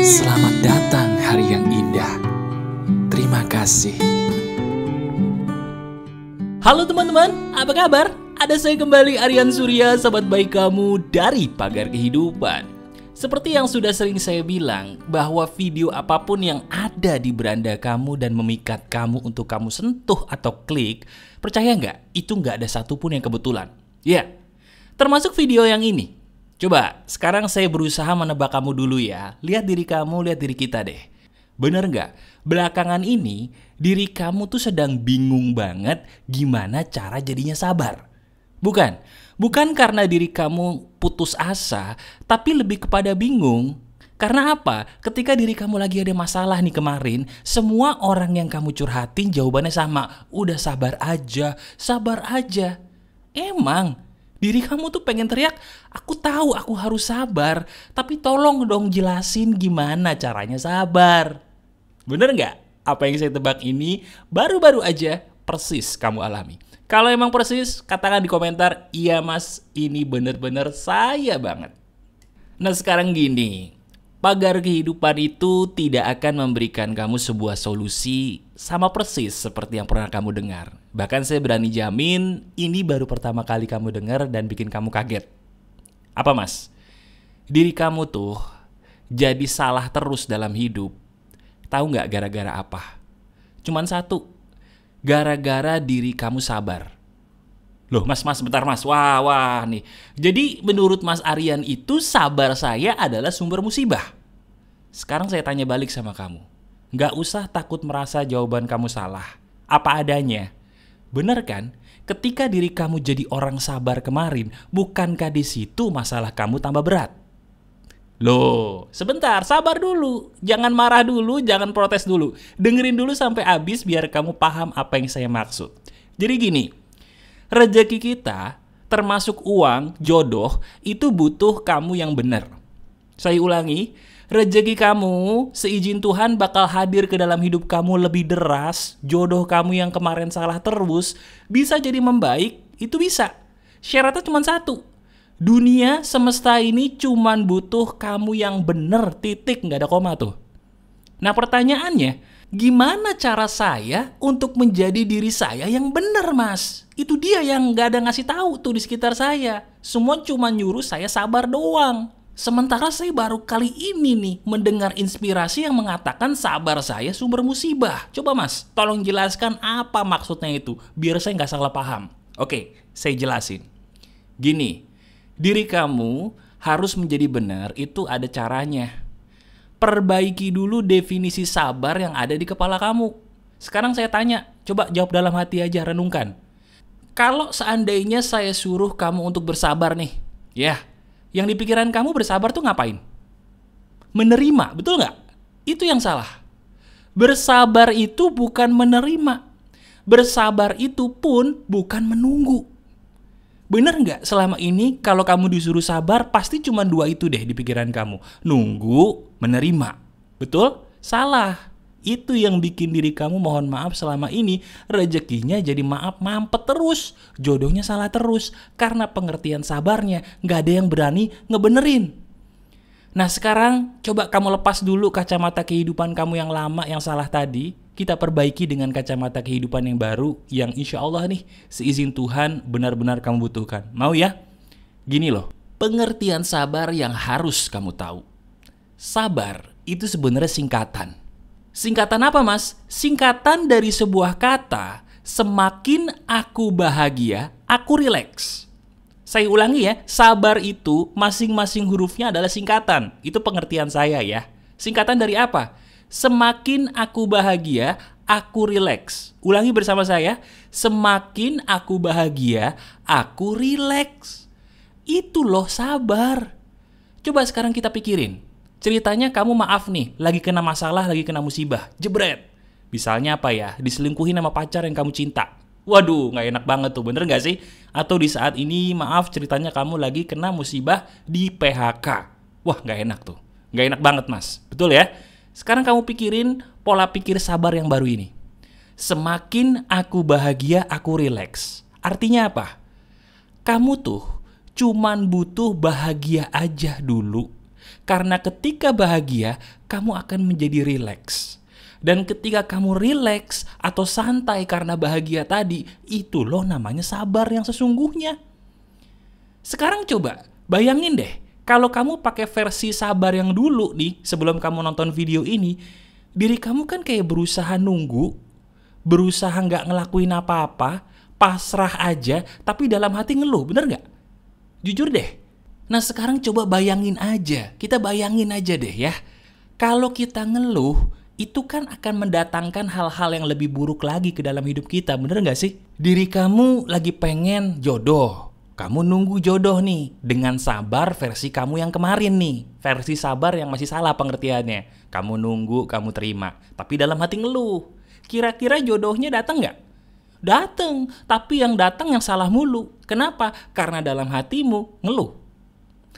Selamat datang hari yang indah. Terima kasih. Halo teman-teman, apa kabar? Ada saya kembali, Aryan Surya, sahabat baik kamu dari Pagar Kehidupan. Seperti yang sudah sering saya bilang, bahwa video apapun yang ada di beranda kamu dan memikat kamu untuk kamu sentuh atau klik, percaya nggak? Itu nggak ada satupun yang kebetulan. Ya, termasuk video yang ini. Coba, sekarang saya berusaha menebak kamu dulu ya. Lihat diri kamu, lihat diri kita deh. Bener nggak? Belakangan ini, diri kamu tuh sedang bingung banget gimana cara jadinya sabar. Bukan karena diri kamu putus asa, tapi lebih kepada bingung. Karena apa? Ketika diri kamu lagi ada masalah nih kemarin, semua orang yang kamu curhatin jawabannya sama. Udah sabar aja, sabar aja. Emang, diri kamu tuh pengen teriak, aku tahu aku harus sabar, tapi tolong dong jelasin gimana caranya sabar. Bener nggak? Apa yang saya tebak ini baru-baru aja persis kamu alami. Kalau emang persis, katakan di komentar, iya mas, ini bener-bener saya banget. Nah sekarang gini, Pagar Kehidupan itu tidak akan memberikan kamu sebuah solusi sama persis seperti yang pernah kamu dengar. Bahkan saya berani jamin ini baru pertama kali kamu dengar dan bikin kamu kaget. Apa mas? Diri kamu tuh jadi salah terus dalam hidup. Tahu nggak gara-gara apa? Cuman satu, gara-gara diri kamu sabar. Loh mas, bentar mas, wah nih. Jadi menurut Mas Aryan itu sabar saya adalah sumber musibah. Sekarang saya tanya balik sama kamu. Nggak usah takut merasa jawaban kamu salah. Apa adanya. Bener kan? Ketika diri kamu jadi orang sabar kemarin, bukankah di situ masalah kamu tambah berat? Loh, sebentar, sabar dulu. Jangan marah dulu, jangan protes dulu. Dengerin dulu sampai habis biar kamu paham apa yang saya maksud. Jadi gini, rezeki kita, termasuk uang, jodoh, itu butuh kamu yang benar. Saya ulangi, rezeki kamu, seizin Tuhan bakal hadir ke dalam hidup kamu lebih deras. Jodoh kamu yang kemarin salah terus, bisa jadi membaik, itu bisa. Syaratnya cuma satu. Dunia semesta ini cuma butuh kamu yang benar, titik, nggak ada koma tuh. Nah pertanyaannya, gimana cara saya untuk menjadi diri saya yang benar mas? Itu dia yang nggak ada ngasih tahu tuh di sekitar saya. Semua cuma nyuruh saya sabar doang. Sementara saya baru kali ini nih mendengar inspirasi yang mengatakan sabar saya sumber musibah. Coba mas, tolong jelaskan apa maksudnya itu, biar saya nggak salah paham. Oke, saya jelasin. Gini, diri kamu harus menjadi benar itu ada caranya. Perbaiki dulu definisi sabar yang ada di kepala kamu. Sekarang saya tanya, coba jawab dalam hati aja, renungkan. Kalau seandainya saya suruh kamu untuk bersabar nih, ya, yang di pikiran kamu bersabar tuh ngapain? Menerima, betul nggak? Itu yang salah. Bersabar itu bukan menerima. Bersabar itu pun bukan menunggu. Bener nggak selama ini kalau kamu disuruh sabar pasti cuma dua itu deh di pikiran kamu. Nunggu, menerima. Betul? Salah. Itu yang bikin diri kamu mohon maaf selama ini rezekinya jadi maaf mampet terus. Jodohnya salah terus. Karena pengertian sabarnya nggak ada yang berani ngebenerin. Nah sekarang coba kamu lepas dulu kacamata kehidupan kamu yang lama yang salah tadi. Kita perbaiki dengan kacamata kehidupan yang baru yang insya Allah nih seizin Tuhan benar-benar kamu butuhkan. Mau ya? Gini loh, pengertian sabar yang harus kamu tahu. Sabar itu sebenarnya singkatan. Singkatan apa mas? Singkatan dari sebuah kata, semakin aku bahagia, aku rileks. Saya ulangi ya, sabar itu masing-masing hurufnya adalah singkatan. Itu pengertian saya ya. Singkatan dari apa? Semakin aku bahagia, aku rileks. Ulangi bersama saya. Semakin aku bahagia, aku rileks. Itu loh sabar. Coba sekarang kita pikirin. Ceritanya kamu maaf nih, lagi kena masalah, lagi kena musibah. Jebret. Misalnya apa ya? Diselingkuhin sama pacar yang kamu cinta. Waduh, gak enak banget tuh, bener gak sih? Atau di saat ini, maaf ceritanya kamu lagi kena musibah di PHK. Wah, gak enak tuh. Gak enak banget mas. Betul ya? Sekarang kamu pikirin pola pikir sabar yang baru ini. Semakin aku bahagia, aku rileks. Artinya apa? Kamu tuh cuman butuh bahagia aja dulu. Karena ketika bahagia, kamu akan menjadi rileks. Dan ketika kamu rileks atau santai karena bahagia tadi, itu loh namanya sabar yang sesungguhnya. Sekarang coba bayangin deh, kalau kamu pakai versi sabar yang dulu nih, sebelum kamu nonton video ini, diri kamu kan kayak berusaha nunggu, berusaha nggak ngelakuin apa-apa, pasrah aja, tapi dalam hati ngeluh, bener nggak? Jujur deh. Nah sekarang coba bayangin aja, kita bayangin aja deh ya. Kalau kita ngeluh, itu kan akan mendatangkan hal-hal yang lebih buruk lagi ke dalam hidup kita, bener nggak sih? Diri kamu lagi pengen jodoh, kamu nunggu jodoh nih, dengan sabar versi kamu yang kemarin nih. Versi sabar yang masih salah pengertiannya. Kamu nunggu, kamu terima, tapi dalam hati ngeluh. Kira-kira jodohnya datang nggak? Datang, tapi yang datang yang salah mulu. Kenapa? Karena dalam hatimu ngeluh.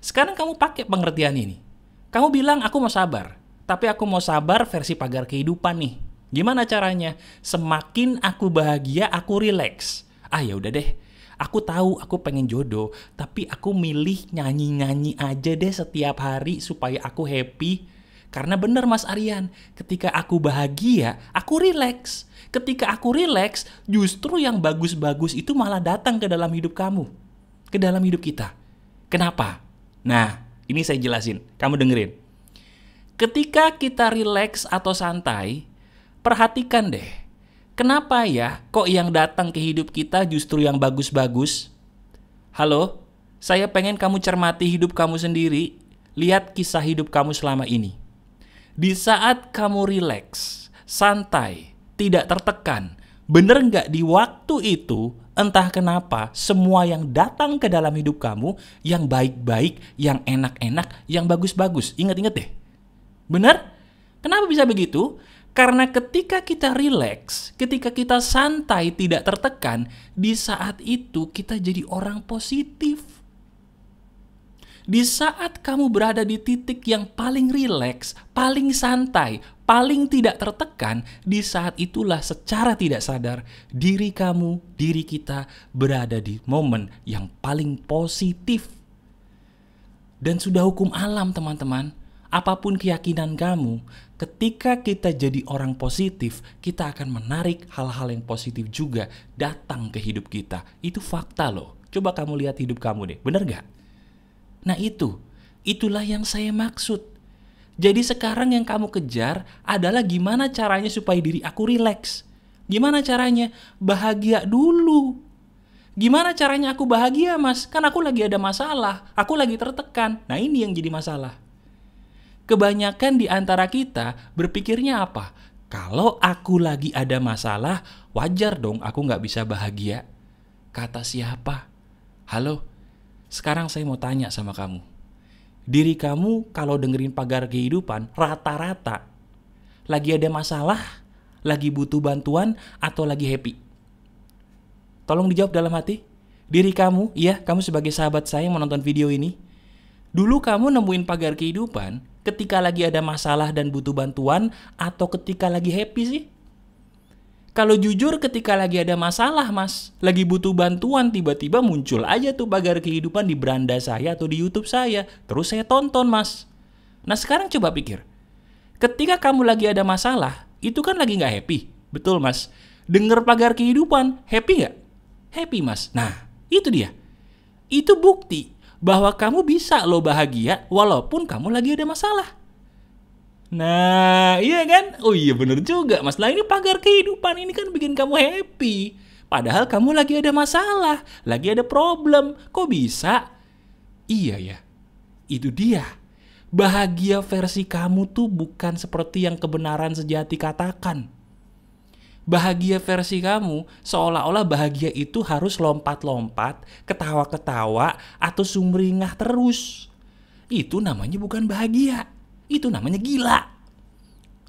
Sekarang kamu pakai pengertian ini. Kamu bilang aku mau sabar, tapi aku mau sabar versi pagar kehidupan nih. Gimana caranya? Semakin aku bahagia, aku rileks. Ya udah deh. Aku tahu aku pengen jodoh, tapi aku milih nyanyi-nyanyi aja deh setiap hari supaya aku happy. Karena bener Mas Aryan, ketika aku bahagia, aku rileks. Ketika aku rileks, justru yang bagus-bagus itu malah datang ke dalam hidup kamu. Ke dalam hidup kita. Kenapa? Nah, ini saya jelasin. Kamu dengerin. Ketika kita rileks atau santai, perhatikan deh. Kenapa ya kok yang datang ke hidup kita justru yang bagus-bagus? Halo, saya pengen kamu cermati hidup kamu sendiri. Lihat kisah hidup kamu selama ini. Di saat kamu rileks, santai, tidak tertekan, bener nggak di waktu itu, entah kenapa, semua yang datang ke dalam hidup kamu, yang baik-baik, yang enak-enak, yang bagus-bagus. Ingat-ingat deh. Bener? Kenapa bisa begitu? Karena ketika kita rileks, ketika kita santai, tidak tertekan, di saat itu kita jadi orang positif. Di saat kamu berada di titik yang paling rileks, paling santai, paling tidak tertekan, di saat itulah secara tidak sadar diri kamu, diri kita berada di momen yang paling positif. Dan sudah hukum alam teman-teman, apapun keyakinan kamu, ketika kita jadi orang positif, kita akan menarik hal-hal yang positif juga datang ke hidup kita. Itu fakta loh. Coba kamu lihat hidup kamu deh, bener gak? Nah itulah yang saya maksud. Jadi sekarang yang kamu kejar adalah gimana caranya supaya diri aku rileks. Gimana caranya? Bahagia dulu. Gimana caranya aku bahagia Mas? Kan aku lagi ada masalah, aku lagi tertekan. Nah ini yang jadi masalah. Kebanyakan di antara kita berpikirnya apa? Kalau aku lagi ada masalah, wajar dong aku gak bisa bahagia. Kata siapa? Halo? Sekarang saya mau tanya sama kamu. Diri kamu kalau dengerin pagar kehidupan, rata-rata lagi ada masalah, lagi butuh bantuan, atau lagi happy? Tolong dijawab dalam hati. Diri kamu, iya kamu sebagai sahabat saya yang menonton video ini. Dulu kamu nemuin pagar kehidupan ketika lagi ada masalah dan butuh bantuan, atau ketika lagi happy sih? Kalau jujur ketika lagi ada masalah Mas, lagi butuh bantuan, tiba-tiba muncul aja tuh pagar kehidupan di beranda saya atau di YouTube saya. Terus saya tonton Mas. Nah sekarang coba pikir. Ketika kamu lagi ada masalah, itu kan lagi gak happy. Betul Mas. Dengar pagar kehidupan, happy gak? Happy Mas. Nah itu dia. Itu bukti bahwa kamu bisa loh bahagia walaupun kamu lagi ada masalah. Nah, iya kan? Oh iya bener juga Mas. Lah ini pagar kehidupan ini kan bikin kamu happy. Padahal kamu lagi ada masalah, lagi ada problem. Kok bisa? Iya ya, itu dia. Bahagia versi kamu tuh bukan seperti yang kebenaran sejati katakan. Bahagia versi kamu seolah-olah bahagia itu harus lompat-lompat, ketawa-ketawa, atau sumringah terus. Itu namanya bukan bahagia. Itu namanya gila.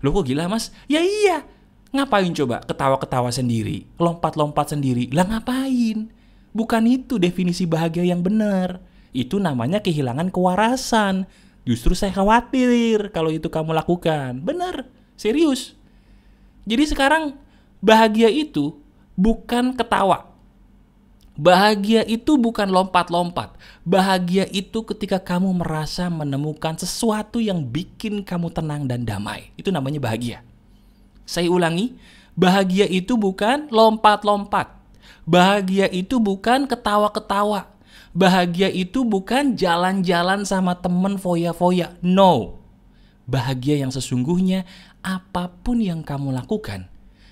Loh kok gila Mas? Ya iya. Ngapain coba ketawa-ketawa sendiri, lompat-lompat sendiri? Lah ngapain? Bukan itu definisi bahagia yang benar. Itu namanya kehilangan kewarasan. Justru saya khawatir kalau itu kamu lakukan. Benar, serius. Jadi sekarang bahagia itu bukan ketawa. Bahagia itu bukan lompat-lompat. Bahagia itu ketika kamu merasa menemukan sesuatu yang bikin kamu tenang dan damai. Itu namanya bahagia. Saya ulangi, bahagia itu bukan lompat-lompat. Bahagia itu bukan ketawa-ketawa. Bahagia itu bukan jalan-jalan sama temen foya-foya. No. Bahagia yang sesungguhnya apapun yang kamu lakukan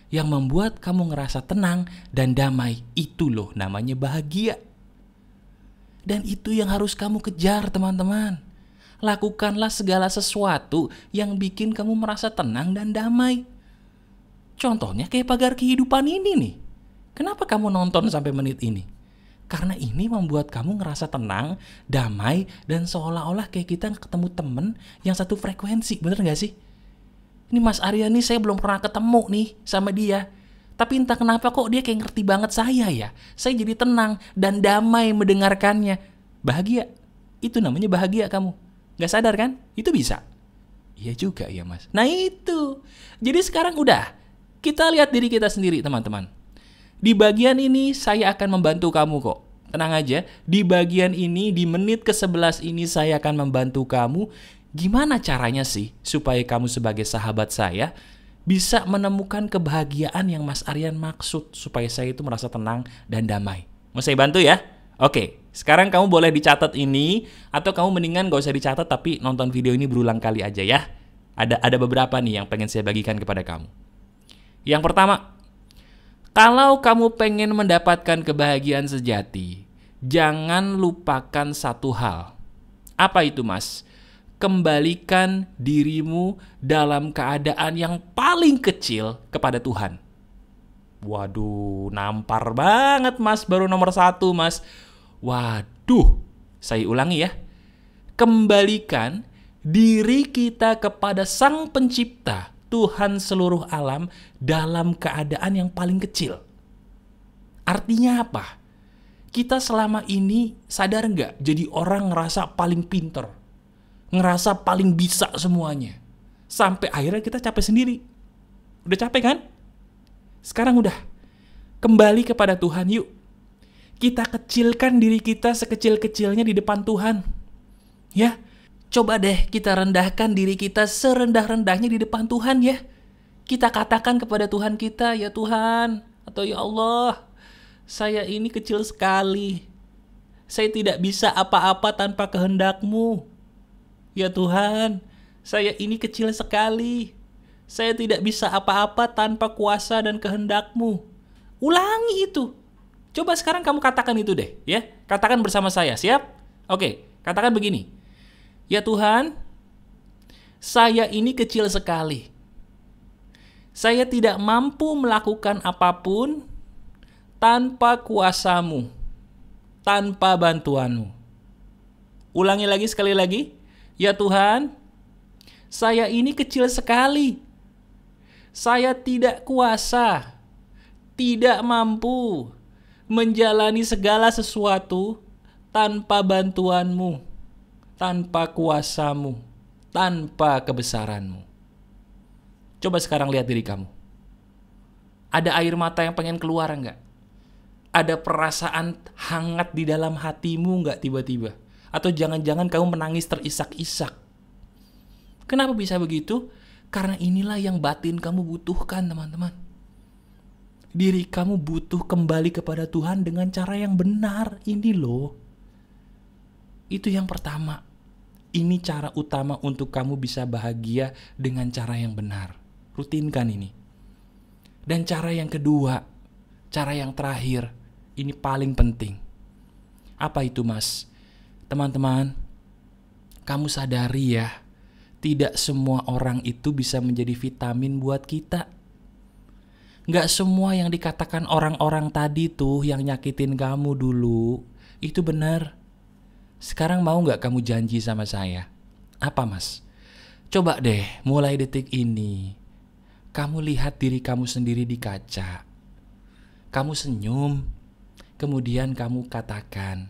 yang membuat kamu ngerasa tenang dan damai, itu loh namanya bahagia. Dan itu yang harus kamu kejar, teman-teman. Lakukanlah segala sesuatu yang bikin kamu merasa tenang dan damai. Contohnya kayak pagar kehidupan ini nih. Kenapa kamu nonton sampai menit ini? Karena ini membuat kamu ngerasa tenang, damai, dan seolah-olah kayak kita ketemu temen yang satu frekuensi. Bener gak sih? Ini Mas Aryan nih saya belum pernah ketemu nih sama dia. Tapi entah kenapa kok dia kayak ngerti banget saya ya. Saya jadi tenang dan damai mendengarkannya. Bahagia. Itu namanya bahagia kamu. Gak sadar kan? Itu bisa. Iya juga ya Mas. Nah itu. Jadi sekarang udah. Kita lihat diri kita sendiri teman-teman. Di bagian ini saya akan membantu kamu kok. Tenang aja. Di bagian ini, di menit ke-11 ini saya akan membantu kamu. Gimana caranya sih supaya kamu sebagai sahabat saya bisa menemukan kebahagiaan yang Mas Aryan maksud supaya saya itu merasa tenang dan damai? Mau saya bantu ya? Oke, sekarang kamu boleh dicatat ini atau kamu mendingan gak usah dicatat tapi nonton video ini berulang kali aja ya. Ada beberapa nih yang pengen saya bagikan kepada kamu. Yang pertama, kalau kamu pengen mendapatkan kebahagiaan sejati, jangan lupakan satu hal. Apa itu Mas? Kembalikan dirimu dalam keadaan yang paling kecil kepada Tuhan. Waduh, nampar banget Mas, baru nomor 1 Mas. Waduh, saya ulangi ya. Kembalikan diri kita kepada Sang Pencipta, Tuhan seluruh alam dalam keadaan yang paling kecil. Artinya apa? Kita selama ini sadar nggak jadi orang ngerasa paling pinter? Ngerasa paling bisa semuanya. Sampai akhirnya kita capek sendiri. Udah capek kan? Sekarang udah. Kembali kepada Tuhan yuk. Kita kecilkan diri kita sekecil-kecilnya di depan Tuhan. Ya, coba deh kita rendahkan diri kita serendah-rendahnya di depan Tuhan ya. Kita katakan kepada Tuhan kita, ya Tuhan, atau ya Allah, saya ini kecil sekali. Saya tidak bisa apa-apa tanpa kehendak-Mu. Ya Tuhan, saya ini kecil sekali. Saya tidak bisa apa-apa tanpa kuasa dan kehendak-Mu. Ulangi itu. Coba sekarang kamu katakan itu deh, ya. Katakan bersama saya, siap? Oke, katakan begini. Ya Tuhan, saya ini kecil sekali. Saya tidak mampu melakukan apapun tanpa kuasa-Mu, tanpa bantuan-Mu. Ulangi lagi sekali lagi. Ya Tuhan, saya ini kecil sekali. Saya tidak kuasa, tidak mampu menjalani segala sesuatu tanpa bantuan-Mu, tanpa kuasa-Mu, tanpa kebesaran-Mu. Coba sekarang lihat diri kamu. Ada air mata yang pengen keluar enggak? Ada perasaan hangat di dalam hatimu enggak tiba-tiba? Atau jangan-jangan kamu menangis terisak-isak? Kenapa bisa begitu? Karena inilah yang batin kamu butuhkan, teman-teman. Diri kamu butuh kembali kepada Tuhan dengan cara yang benar. Ini loh. Itu yang pertama. Ini cara utama untuk kamu bisa bahagia dengan cara yang benar. Rutinkan ini. Dan cara yang kedua, cara yang terakhir, ini paling penting. Apa itu Mas? Teman-teman, kamu sadari ya, tidak semua orang itu bisa menjadi vitamin buat kita. Nggak semua yang dikatakan orang-orang tadi tuh yang nyakitin kamu dulu, itu benar. Sekarang mau nggak kamu janji sama saya? Apa Mas? Coba deh, mulai detik ini, kamu lihat diri kamu sendiri di kaca. Kamu senyum, kemudian kamu katakan,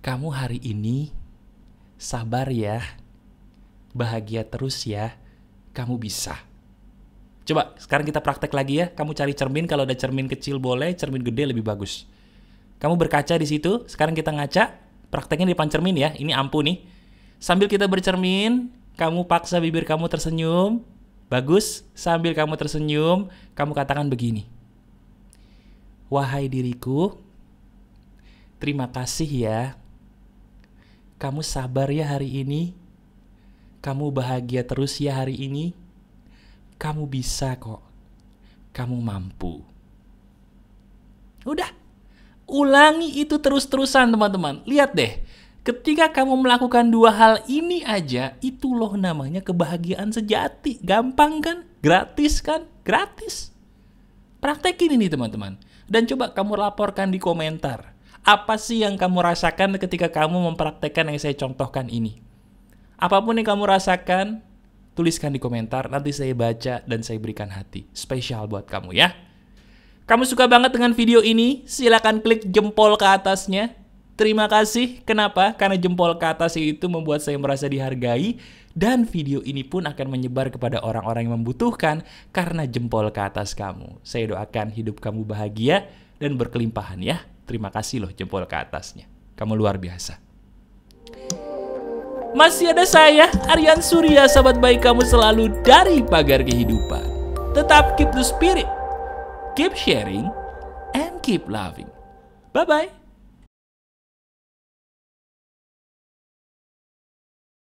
kamu hari ini sabar ya, bahagia terus ya, kamu bisa. Coba sekarang kita praktek lagi ya. Kamu cari cermin, kalau ada cermin kecil boleh, cermin gede lebih bagus. Kamu berkaca di situ, sekarang kita ngaca, prakteknya di depan cermin ya, ini ampuh nih. Sambil kita bercermin, kamu paksa bibir kamu tersenyum. Bagus, sambil kamu tersenyum, kamu katakan begini. Wahai diriku, terima kasih ya. Kamu sabar ya hari ini. Kamu bahagia terus ya hari ini. Kamu bisa kok. Kamu mampu. Udah. Ulangi itu terus-terusan teman-teman. Lihat deh. Ketika kamu melakukan 2 hal ini aja, itu loh namanya kebahagiaan sejati. Gampang kan? Gratis kan? Gratis. Praktekin ini teman-teman. Dan coba kamu laporkan di komentar. Apa sih yang kamu rasakan ketika kamu mempraktekkan yang saya contohkan ini? Apapun yang kamu rasakan, tuliskan di komentar. Nanti saya baca dan saya berikan hati. Spesial buat kamu ya. Kamu suka banget dengan video ini? Silakan klik jempol ke atasnya. Terima kasih. Kenapa? Karena jempol ke atas itu membuat saya merasa dihargai. Dan video ini pun akan menyebar kepada orang-orang yang membutuhkan karena jempol ke atas kamu. Saya doakan hidup kamu bahagia dan berkelimpahan ya. Terima kasih loh jempol ke atasnya. Kamu luar biasa. Masih ada saya, Aryan Surya, sahabat baik kamu selalu dari Pagar Kehidupan. Tetap keep the spirit, keep sharing, and keep loving. Bye-bye.